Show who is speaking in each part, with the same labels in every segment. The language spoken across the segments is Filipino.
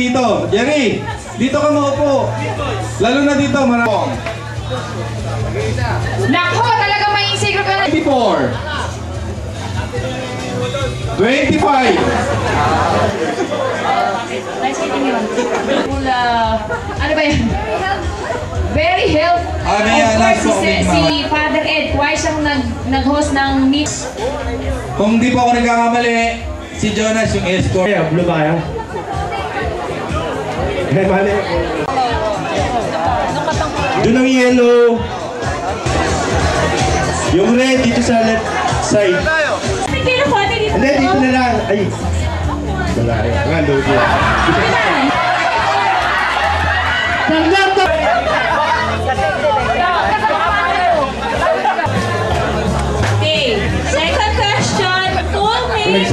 Speaker 1: dito. Jerry, dito ka maupo. Lalo na dito, marami.
Speaker 2: Nako, talaga may secret ka na.
Speaker 1: 24. 25.
Speaker 2: Nice meeting you. Ano ba yan? Very healthy.
Speaker 1: Ano yan?
Speaker 2: Si Father Ed, twice siyang nag-host ng meet.
Speaker 1: Kung di pa ako nagkakamali, si Jonas yung escort.
Speaker 3: Kaya, blue ba yan? Mali. Doon ang yellow. Yung red dito sa left side. Hindi, dito na lang. Ay. Wala rin. Nga, load yan.
Speaker 2: Okay, second question. Full name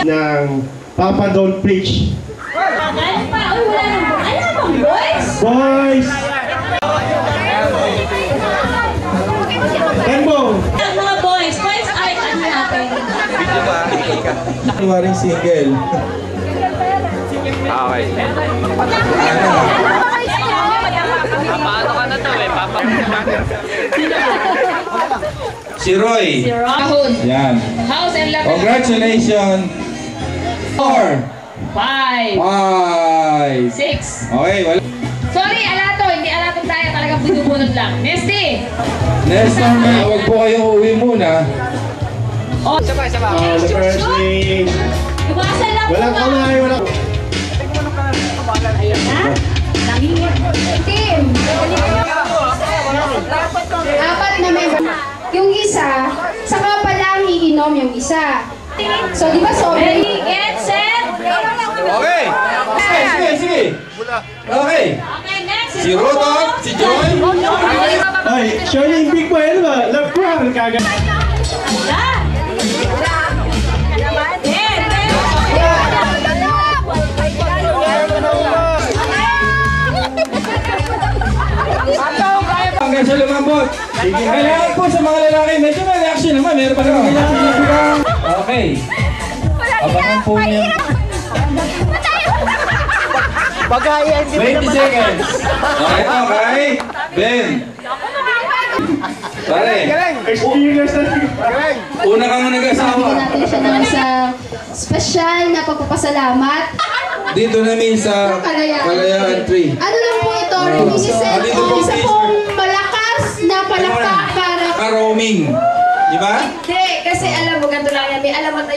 Speaker 3: ng Papa Don't Preach.
Speaker 2: Ano pa? Uy, wala nang boys?
Speaker 3: Boys! Tembo!
Speaker 2: Mga boys ay ano natin?
Speaker 1: Waring single.
Speaker 4: Okay. Paano ka na to eh?
Speaker 1: Si Roy.
Speaker 2: Si Rahul.
Speaker 1: Yan.
Speaker 2: House and Love.
Speaker 1: Congratulations. 4.
Speaker 2: 5.
Speaker 1: 5.
Speaker 2: 6.
Speaker 1: Okay, wala.
Speaker 2: Sorry, alato. Hindi alato tayo. Talagang binubunot lang. Nesty.
Speaker 1: Nestor, huwag po kayong uwi muna.
Speaker 2: Oh,
Speaker 3: The first name.
Speaker 2: Iwasan lang po.
Speaker 3: Walang kamay, walang...
Speaker 2: Ayan na.
Speaker 5: Team. Apat na member. Yung isa, saka pa lang iinom yung isa. So, di ba sobrang...
Speaker 2: Ready, get, set.
Speaker 1: Okay. Sige. Okay.
Speaker 2: Okay, next.
Speaker 1: Si Rodolph, si Joy.
Speaker 3: Ay, siya yung big boy, ano ba? Love crowd, kagad.
Speaker 1: Hanggang sa lumambot. Kailangan po sa mga lalaki, medyo may reaction naman. Meron pa naman. Okay. Abangan po niyo. 20 seconds. Okay. Ben. Pare.
Speaker 3: Experience na.
Speaker 1: Una kang nag-asawa.
Speaker 5: natin siya ng isang special na pagpapasalamat.
Speaker 1: Dito namin sa Kalayaan 3.
Speaker 5: Ano lang po ito? Reminiscent
Speaker 1: dito
Speaker 5: o
Speaker 1: po,
Speaker 5: isa
Speaker 1: please.
Speaker 5: pong malakas na palakpak para...
Speaker 1: Ka-roaming. Di ba?
Speaker 5: Hindi, kasi alam mo, ganito lang yan. May alamat na